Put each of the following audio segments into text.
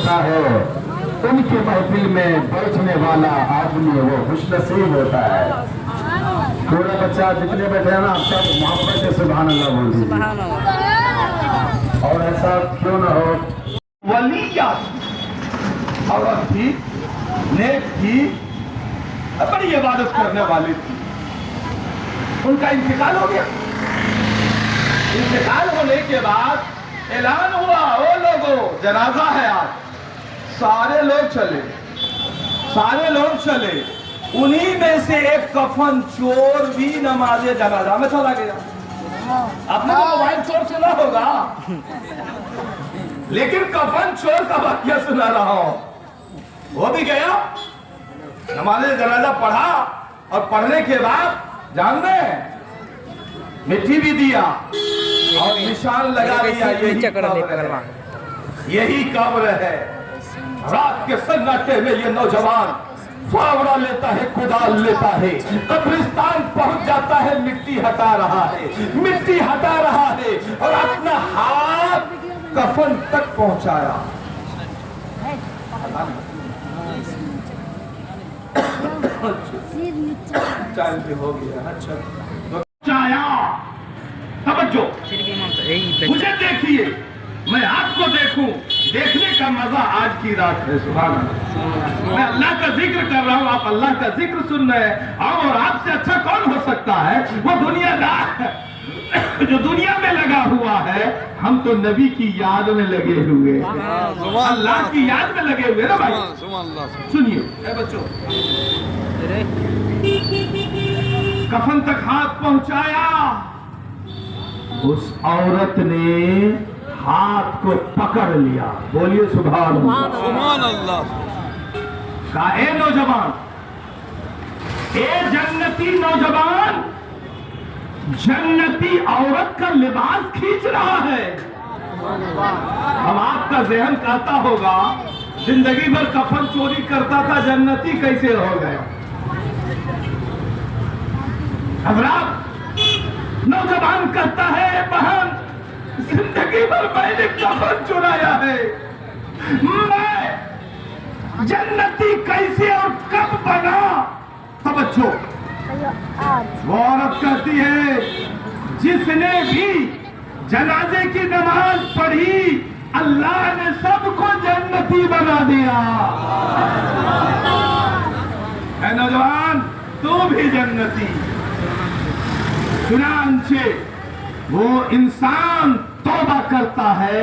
होता है, उनके महफिल में बैठने वाला आदमी वो खुशनसीब होता है। पूरा बच्चा जितने बैठे हैं ना सब मोहब्बत से सुभान अल्लाह बोल दीजिए। और ऐसा क्यों ना हो। वली क्या औरत थी, नेक थी, बड़ी इबादत करने वाली थी, उनका इंतकाल हो गया। इंतकाल होने के बाद ऐलान हुआ, ओ लोगों जनाजा है आज। सारे लोग चले, सारे लोग चले। उन्हीं में से एक कफन चोर भी नमाज़े जनाजा में चला गया। आपने तो मोबाइल चोर सुना होगा, लेकिन कफन चोर का वाक्य सुना रहा हूं। वो भी गया, नमाज़े जनाजा पढ़ा, और पढ़ने के बाद जानते हैं मिट्टी भी दिया और निशान लगा दिया, यही कब्र है। रात के सन्नाटे में ये नौजवान फावड़ा लेता है, कुदाल लेता है, कब्रिस्तान पहुंच जाता है, मिट्टी हटा रहा है, मिट्टी हटा रहा है, और अपना हाथ कफन तक पहुंचाया। टाइम भी हो गया। अच्छा पहुंचाया, समझो। मुझे देखिए, मैं आपको देखूं, देखने का मजा आज की रात है। सुभान अल्लाह। मैं अल्लाह का जिक्र कर रहा हूं, आप अल्लाह का जिक्र सुन रहे हैं। और आपसे अच्छा कौन हो सकता है? वो दुनियादार जो दुनिया में लगा हुआ है। हम तो नबी की याद में लगे हुए, अल्लाह की याद में लगे हुए ना भाई। सुनिए बच्चों, कफन तक हाथ पहुंचाया, उस औरत ने हाथ को पकड़ लिया। बोलिए सुभान अल्लाह। कहा, ए नौजवान, ए जन्नती नौजवान, जन्नती औरत का लिबास खींच रहा है। अब आपका ज़हन कहता होगा, जिंदगी भर कफन चोरी करता था, जन्नती कैसे हो गया? हज़रात, नौजवान कहता है, बहन जिंदगी भर मैंने कफन चुराया है, मैं जन्नती कैसे और कब बना? तो बच्चों, वो औरत कहती है, जिसने भी जनाजे की नमाज पढ़ी, अल्लाह ने सबको जन्नती बना दिया। है नौजवान, तू भी जन्नती। चुनांचे वो इंसान तौबा करता है,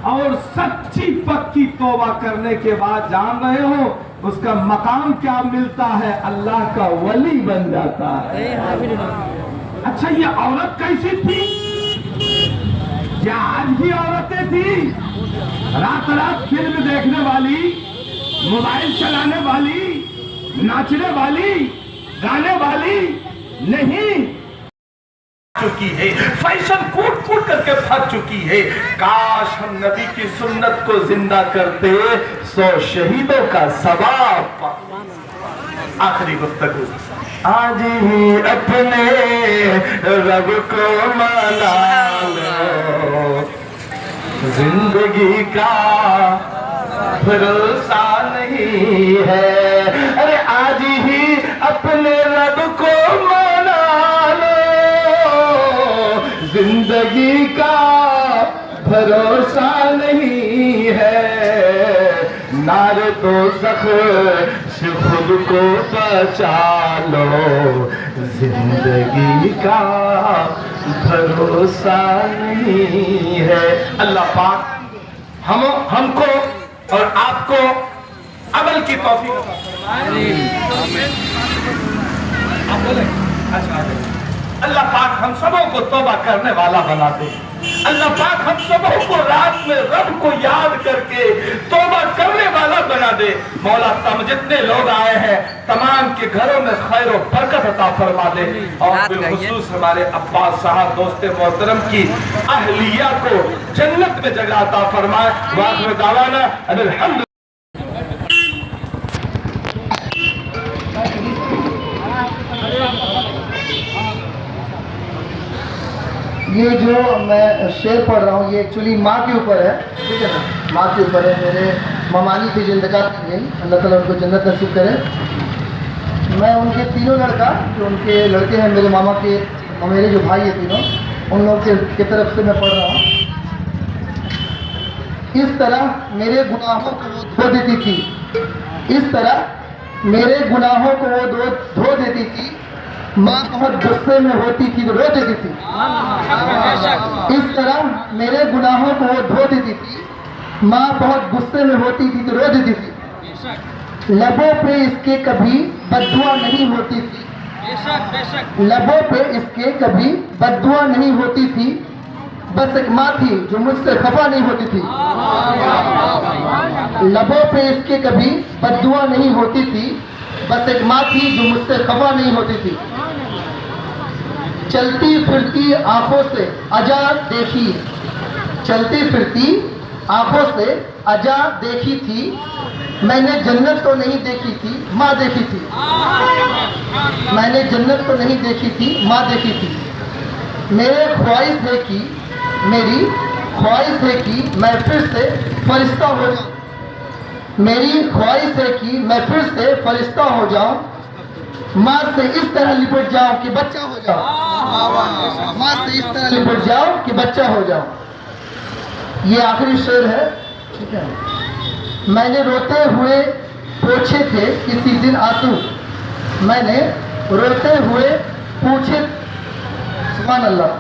और सच्ची पक्की तौबा करने के बाद जान रहे हो उसका मकाम क्या मिलता है? अल्लाह का वली बन जाता है। अच्छा, ये औरत कैसी थी? क्या आज भी औरतें थी रात रात फिल्म देखने वाली, मोबाइल चलाने वाली, नाचने वाली, गाने वाली? नहीं, चुकी है, फैशन कूट कूट करके फट चुकी है। काश हम नबी की सुन्नत को जिंदा करते, 100 शहीदों का सवाब। आखिरी गुफ्तगू, आज ही अपने रब को मना लो, जिंदगी का भरोसा नहीं है। अरे आज ही अपने रब को मना लो, जिंदगी का भरोसा नहीं है। नारे दोज़ख से खुद को बचा लो, जिंदगी का भरोसा नहीं है। अल्लाह पाक हमको और आपको अमल की तौफीक आप बोले। अच्छा, अल्लाह पाक हम सबों को तौबा करने वाला बना दे। अल्लाह पाक हम सबों को रात में रब को याद करके तौबा करने वाला बना दे। मौला तम जितने लोग आए हैं तमाम के घरों में खैर और बरकत अता फरमा दे, और बिलखुसूस हमारे अब्बास साहब दोस्त मोहतरम की अहलिया को जन्नत में जगह अता फरमाए। वाक़िअ दावाना अल्हम्दुलिल्लाह। ये जो मैं शेर पढ़ रहा हूँ ये एक्चुअली माँ के ऊपर है, ठीक है ना, माँ के ऊपर है। मेरे ममानी थी जो इंतकाल कर गई, अल्लाह ताला उनको जन्नत नसीब करे। मैं उनके तीनों लड़का जो उनके लड़के हैं मेरे मामा के, मेरे जो भाई है तीनों, उन लोगों के तरफ से मैं पढ़ रहा हूँ। इस तरह मेरे गुनाहों को वो धो देती थी, इस तरह मेरे गुनाहों को वो धो देती थी। माँ बहुत गुस्से में होती थी तो रो देती थी। इस तरह मेरे गुनाहों को वो धो देती थी। माँ बहुत गुस्से में होती थी तो रो देती थी। लबों पे इसके कभी बद्दुआ नहीं होती थी। लबों पे इसके कभी बद्दुआ नहीं होती थी। बस एक माँ थी जो मुझसे खफा नहीं होती थी। लबों पे इसके कभी बद्दुआ नहीं होती थी। बस एक माँ थी जो मुझसे खफा नहीं होती थी। चलती फिरती आंखों से अजा देखी, चलती फिरती आंखों से अजा देखी थी। मैंने जन्नत तो नहीं देखी थी, माँ देखी थी। मैंने जन्नत तो नहीं देखी थी, माँ देखी थी। मेरे ख्वाहिश है कि मेरी ख्वाहिश है कि मैं फिर से फरिश्ता हो जाऊं। मेरी ख्वाहिश है कि मैं फिर से फरिश्ता हो जाऊं। माँ से इस तरह लिपट जाऊं कि बच्चा हो जाऊं। माँ से इस तरह लिपट जाऊं कि बच्चा हो जाऊं। ये आखिरी शेर है, ठीक है। मैंने रोते हुए पूछे थे किसी दिन आंसू। मैंने रोते हुए पूछे, सुभान अल्लाह।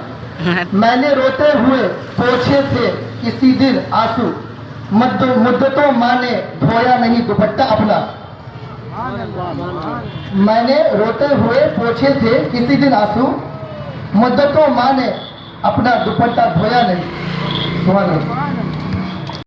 मैंने रोते हुए पूछे थे किसी दिन आंसू। मुद्दतों माँ ने धोया नहीं दुपट्टा अपना। मैंने रोते हुए पूछे थे किसी दिन आंसू। मुद्दतों माँ ने अपना दुपट्टा धोया नहीं। सुभान अल्लाह।